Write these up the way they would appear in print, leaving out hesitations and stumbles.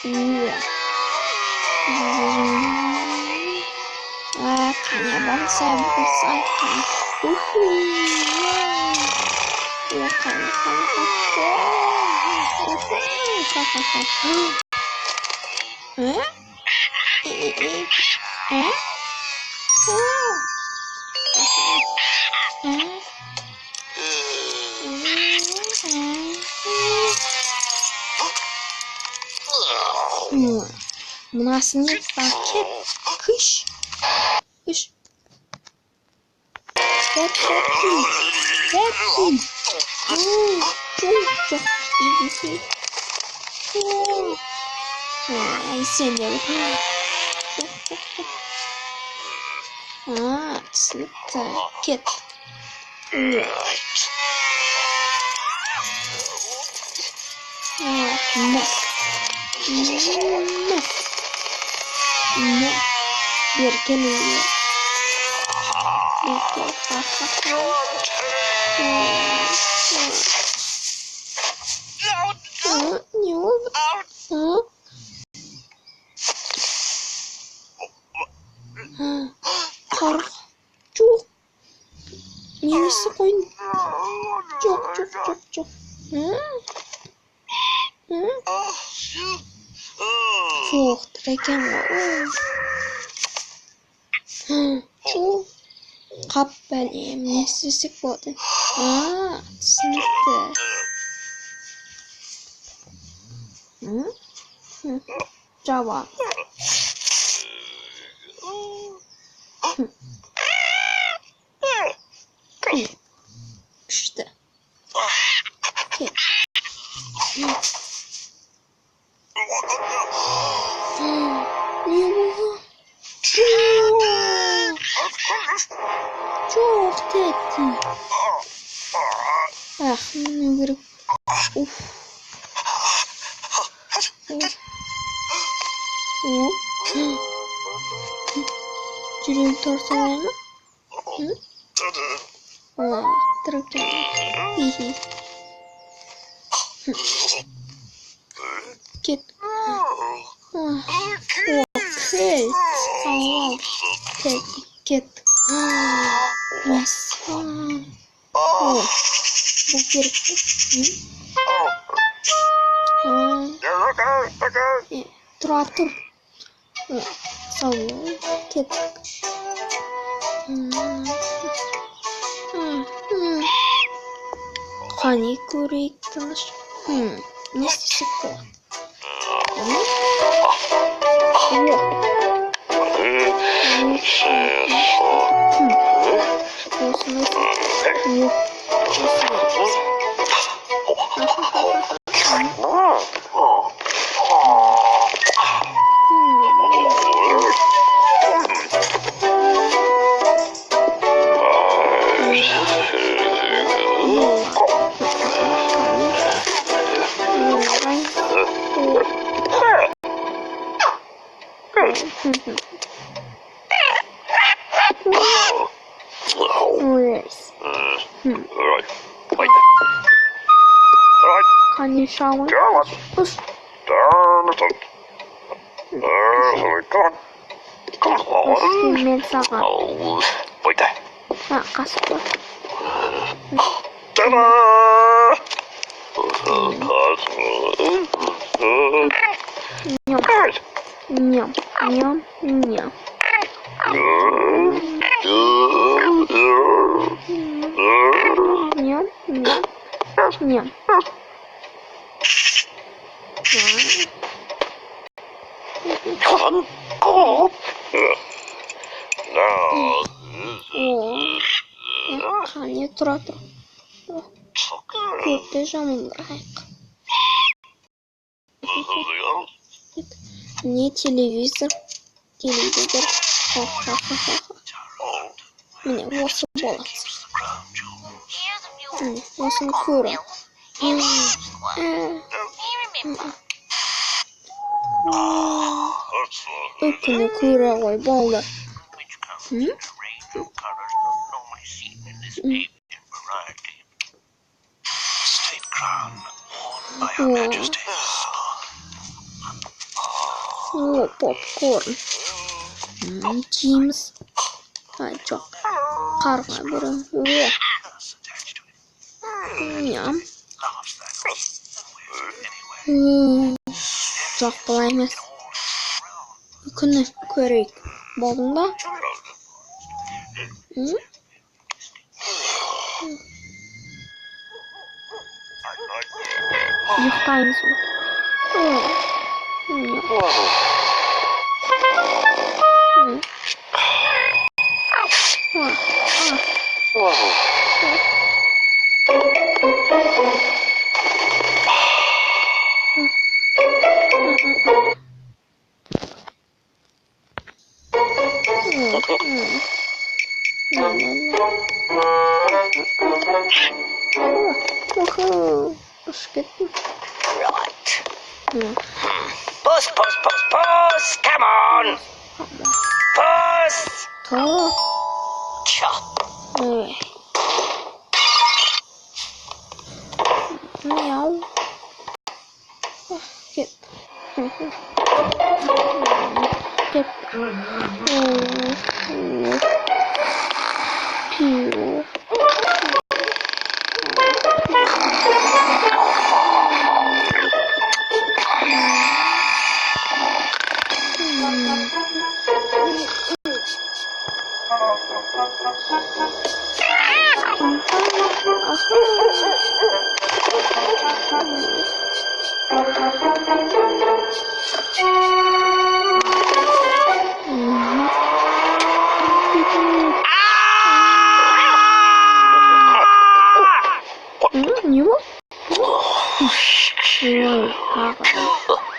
Iya. Kayaknya banget saya selesaikan. Ya kayaknya oke. Bunasını paket kış. Happy. Çok iyi. Ay seni. Sluta. Ket. Biar kena Neyse koyun. Çok. Çok trekem var. Çok. Kapbelim. Nesizlik bu. Sınıftı. Cevap. İşte. Çok tehdit. Ne gerek? Cürüm torsalar mı? Tırıkken. Git. Okey. Tamam. Git. Yes. Bu gerek. Teratur. Sağ Git. Hani kurik tanış. Ne sesi bu? Can you shower? Push. Kasih. Nyam. Kan tur. Kurtejam не телевизор. Мне 8 баллов. 8 кура. Öpünü kura koy ballı. Popcorn. James. Çok. Karga burun. Yam. Çok kolay emas. Kuni ko'raylik. Bo'ldingmi? Uyklaymiz. Right. Puss, puss, puss, puss. Come on. Puss. Chop. Meow. Get. Get. Pew.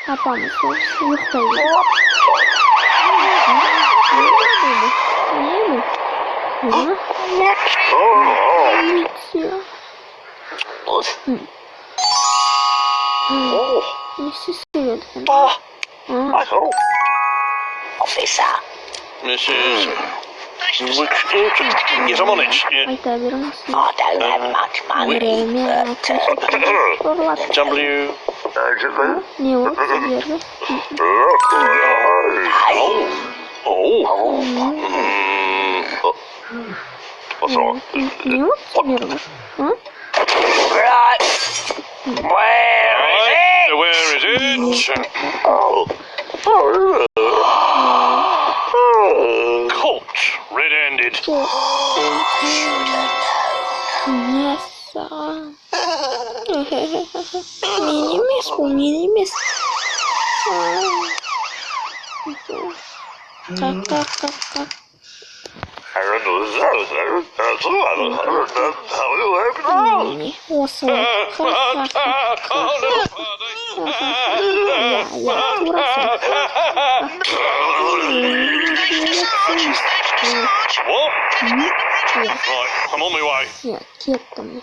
Yapamaz. Yuhtayım. Officer. Mrs. Yes, I'm on it. Yeah. I don't have much money, but W. Ne o? Seviyorum. What's wrong? Ne o? Seviyorum. right. Where is it? Colt, red-handed. Nessa. Minimis, bu minimis. Kalk. Mini. Olsun. Kalk. What? Right, I'm on my way. Ya, kettim.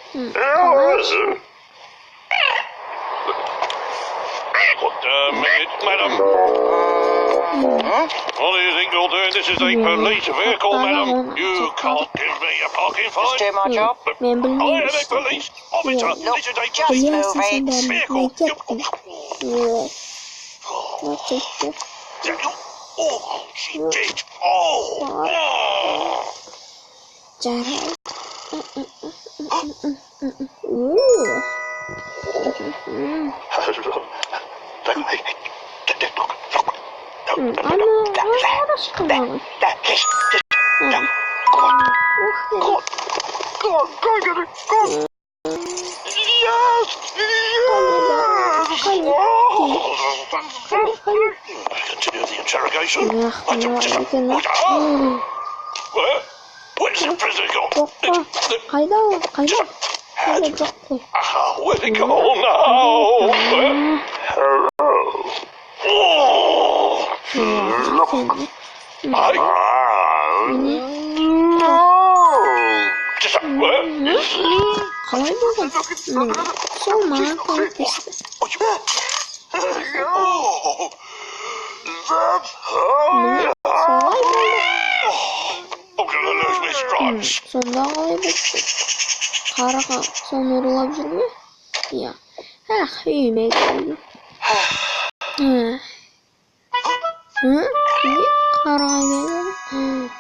Karan. What a minute, madam. What do you think you're doing? This is a police vehicle, madam. You can't give me a parking fine. Do my job. Ben I am a bilmiyorum. police officer. This is a Just Biliyorsun move sen it. ben vehicle. gidecektim. Evet. Nasıl işte? Oh, she did. Oh. Cerrah. Ana, orası tamam. Continue the interrogation. Kayda. Where's the prisoner gone? Doktor. Kayda. Doktor. Where'd it go now? Oh. Just where? Kaybolun. Sorma. Kayıp işte. Kolay böyle. I'm gonna lose my stripes. Sonunda kaybettik. Kara son olabilir mi? Ya. İyime geldi. Hı? Niye kara geldi?